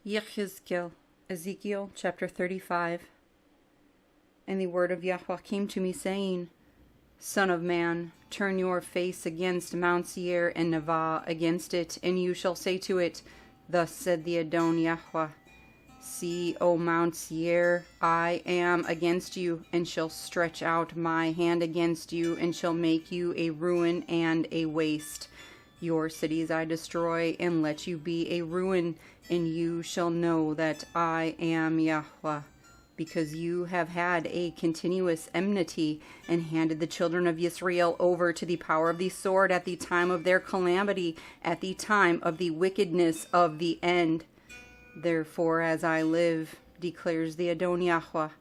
Yehezqel, Ezekiel chapter 35. And the word of Yahuah came to me, saying, Son of man, turn your face against Mount Seir and Nevaeh against it, and you shall say to it, Thus said the Adon Yahuah, See, O Mount Seir, I am against you, and shall stretch out my hand against you, and shall make you a ruin and a waste. Your cities I destroy, and let you be a ruin, and you shall know that I am Yahuah, because you have had a continuous enmity, and handed the children of Israel over to the power of the sword at the time of their calamity, at the time of the wickedness of the end. Therefore, as I live, declares the Adon Yahuah,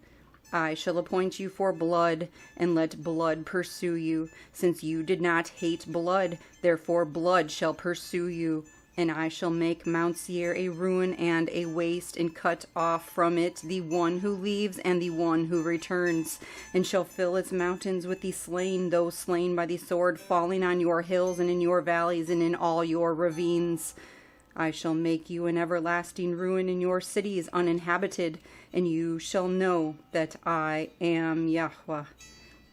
I shall appoint you for blood, and let blood pursue you. Since you did not hate blood, therefore blood shall pursue you. And I shall make Mount Seir a ruin and a waste, and cut off from it the one who leaves and the one who returns, and shall fill its mountains with the slain, those slain by the sword, falling on your hills and in your valleys and in all your ravines. I shall make you an everlasting ruin in your cities uninhabited, and you shall know that I am Yahuah,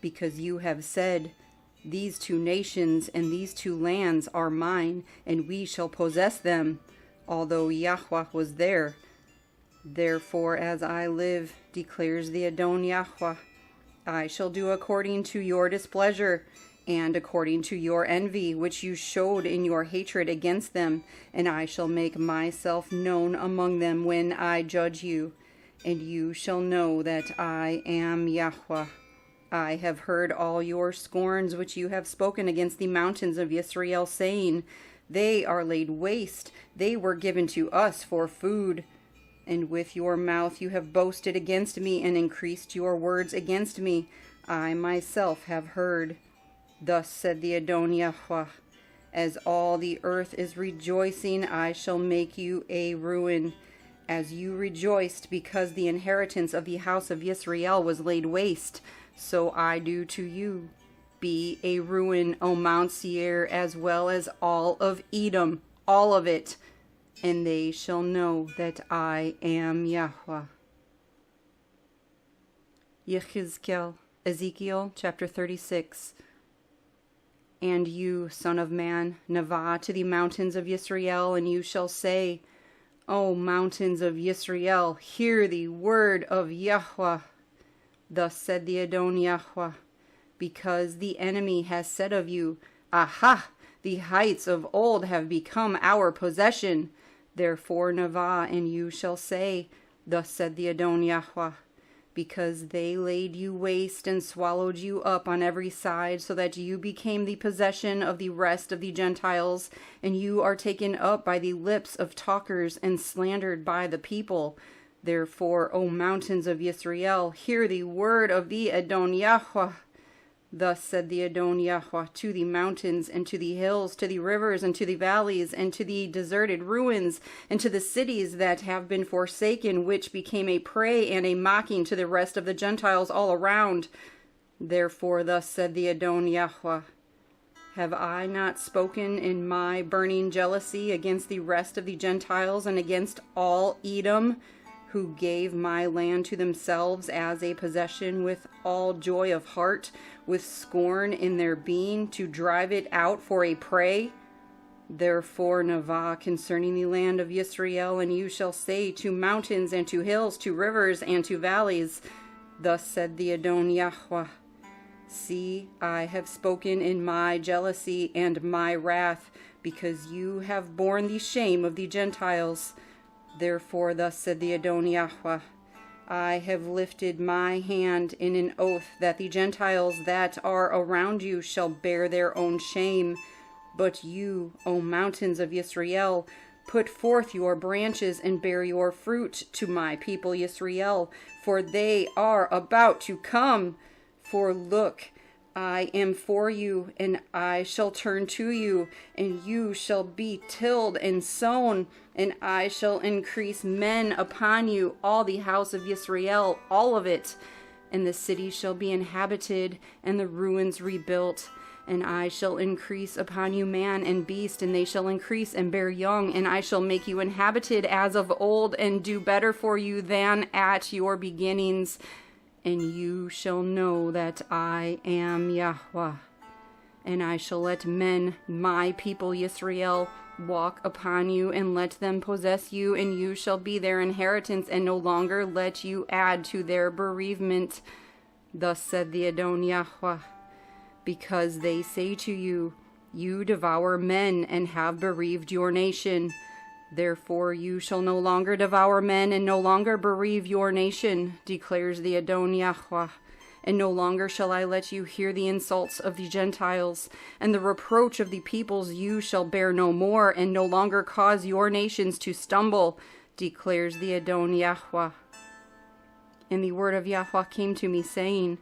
because you have said, These two nations and these two lands are mine, and we shall possess them, although Yahuah was there. Therefore, as I live, declares the Adon Yahuah, I shall do according to your displeasure, and according to your envy, which you showed in your hatred against them, and I shall make myself known among them when I judge you, and you shall know that I am Yahuah. I have heard all your scorns which you have spoken against the mountains of Israel, saying, They are laid waste, they were given to us for food. And with your mouth you have boasted against me, and increased your words against me. I myself have heard. Thus said the Adon Yahuah, As all the earth is rejoicing, I shall make you a ruin. As you rejoiced because the inheritance of the house of Israel was laid waste, so I do to you. Be a ruin, O Mount Seir, as well as all of Edom, all of it, and they shall know that I am Yahuah. Yehezqel, Ezekiel chapter 36. And you, son of man, Nevaeh to the mountains of Israel, and you shall say, O mountains of Israel, hear the word of Yahuah. Thus said the Adon Yahuah, because the enemy has said of you, Aha! The heights of old have become our possession. Therefore, Nevaeh, and you shall say, Thus said the Adon Yahuah, because they laid you waste and swallowed you up on every side, so that you became the possession of the rest of the Gentiles, and you are taken up by the lips of talkers and slandered by the people. Therefore, O mountains of Israel, hear the word of the Adon Yahuah. Thus said the Adon Yahuah to the mountains and to the hills, to the rivers and to the valleys, and to the deserted ruins, and to the cities that have been forsaken, which became a prey and a mocking to the rest of the Gentiles all around. Therefore, thus said the Adon Yahuah, Have I not spoken in my burning jealousy against the rest of the Gentiles and against all Edom, who gave my land to themselves as a possession with all joy of heart, with scorn in their being, to drive it out for a prey? Therefore, Nevaeh, concerning the land of Israel, and you shall say to mountains and to hills, to rivers and to valleys, Thus said the Adon Yahuah, See, I have spoken in my jealousy and my wrath, because you have borne the shame of the Gentiles. Therefore, thus said the Adon Yahuah, I have lifted my hand in an oath that the Gentiles that are around you shall bear their own shame. But you, O mountains of Israel, put forth your branches and bear your fruit to my people Israel, for they are about to come. For look, I am for you, and I shall turn to you, and you shall be tilled and sown, and I shall increase men upon you, all the house of Israel, all of it. And the city shall be inhabited, and the ruins rebuilt, And I shall increase upon you man and beast, and they shall increase and bear young, and I shall make you inhabited as of old, and do better for you than at your beginnings. And you shall know that I am Yahuah. And I shall let men, my people Yisrael, walk upon you, and let them possess you, and you shall be their inheritance, and no longer let you add to their bereavement. Thus said the Adon Yahuah. Because they say to you, you devour men and have bereaved your nation. Therefore you shall no longer devour men and no longer bereave your nation, declares the Adon Yahuah. And no longer shall I let you hear the insults of the Gentiles, and the reproach of the peoples you shall bear no more, and no longer cause your nations to stumble, declares the Adon Yahuah. And the word of Yahuah came to me, saying,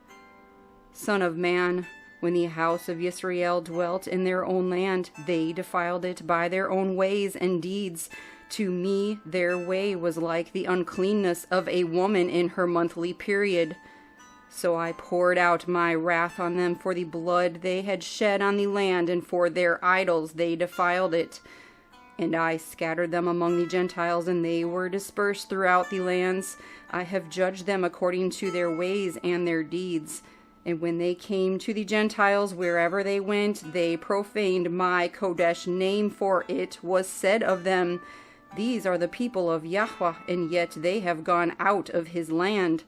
Son of man, when the house of Yisrael dwelt in their own land, they defiled it by their own ways and deeds. To me their way was like the uncleanness of a woman in her monthly period. So I poured out my wrath on them for the blood they had shed on the land, and for their idols they defiled it. And I scattered them among the Gentiles, and they were dispersed throughout the lands. I have judged them according to their ways and their deeds. And when they came to the Gentiles, wherever they went, they profaned my Kodesh name, for it was said of them, These are the people of Yahuah, and yet they have gone out of his land.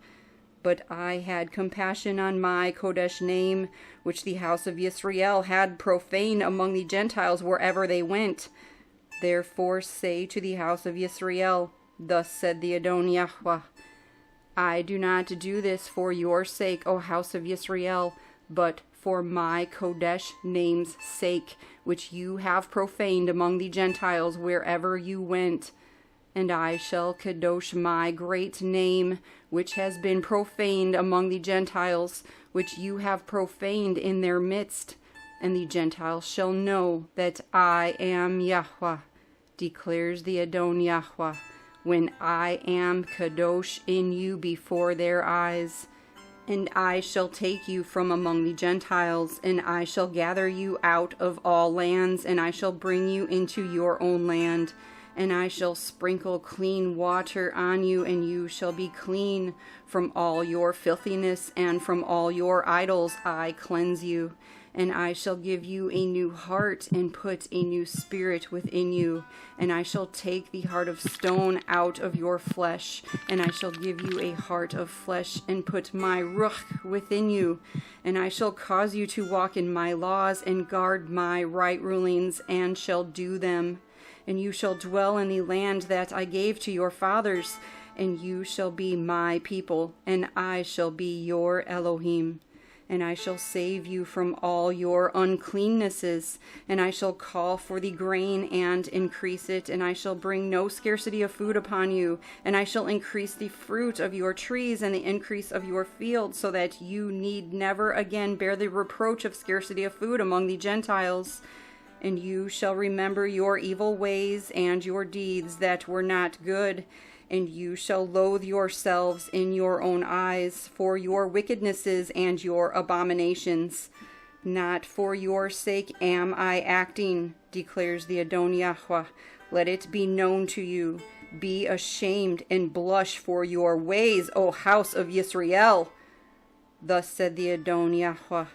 But I had compassion on my Kodesh name, which the house of Yisrael had profaned among the Gentiles wherever they went. Therefore say to the house of Yisrael, Thus said the Adon Yahuah, I do not do this for your sake, O house of Yisrael, but for my Kodesh name's sake, which you have profaned among the Gentiles wherever you went. And I shall kadosh my great name, which has been profaned among the Gentiles, which you have profaned in their midst. And the Gentiles shall know that I am Yahuah, declares the Adon Yahuah, when I am kadosh in you before their eyes. And I shall take you from among the Gentiles, and I shall gather you out of all lands, and I shall bring you into your own land. And I shall sprinkle clean water on you, and you shall be clean. From all your filthiness and from all your idols I cleanse you. And I shall give you a new heart and put a new spirit within you. And I shall take the heart of stone out of your flesh. And I shall give you a heart of flesh and put my Ruah within you. And I shall cause you to walk in my laws and guard my right rulings, and shall do them. And you shall dwell in the land that I gave to your fathers, and you shall be my people, and I shall be your Elohim. And I shall save you from all your uncleannesses, and I shall call for the grain and increase it, and I shall bring no scarcity of food upon you, and I shall increase the fruit of your trees and the increase of your fields, so that you need never again bear the reproach of scarcity of food among the Gentiles. And you shall remember your evil ways and your deeds that were not good, and you shall loathe yourselves in your own eyes for your wickednesses and your abominations. Not for your sake am I acting, declares the Adon Yahuah. Let it be known to you. Be ashamed and blush for your ways, O house of Yisrael. Thus said the Adon Yahuah.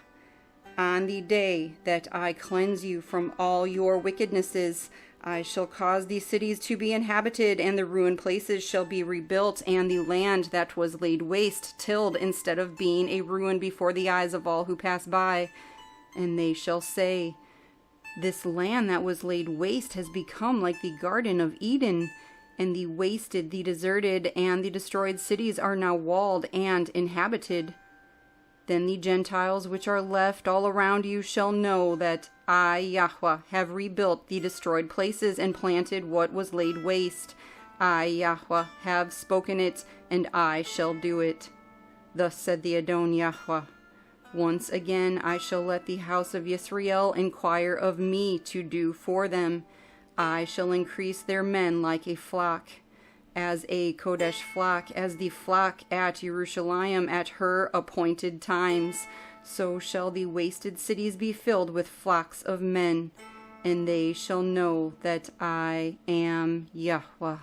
On the day that I cleanse you from all your wickednesses, I shall cause these cities to be inhabited, and the ruined places shall be rebuilt, and the land that was laid waste tilled, instead of being a ruin before the eyes of all who pass by. And they shall say, This land that was laid waste has become like the Garden of Eden, and the wasted, the deserted, and the destroyed cities are now walled and inhabited. Then the Gentiles which are left all around you shall know that I, Yahuah, have rebuilt the destroyed places and planted what was laid waste. I, Yahuah, have spoken it, and I shall do it. Thus said the Adon Yahuah. Once again I shall let the house of Yisrael inquire of me to do for them. I shall increase their men like a flock, as a Kodesh flock, as the flock at Jerusalem at her appointed times. So shall the wasted cities be filled with flocks of men, and they shall know that I am Yahuah.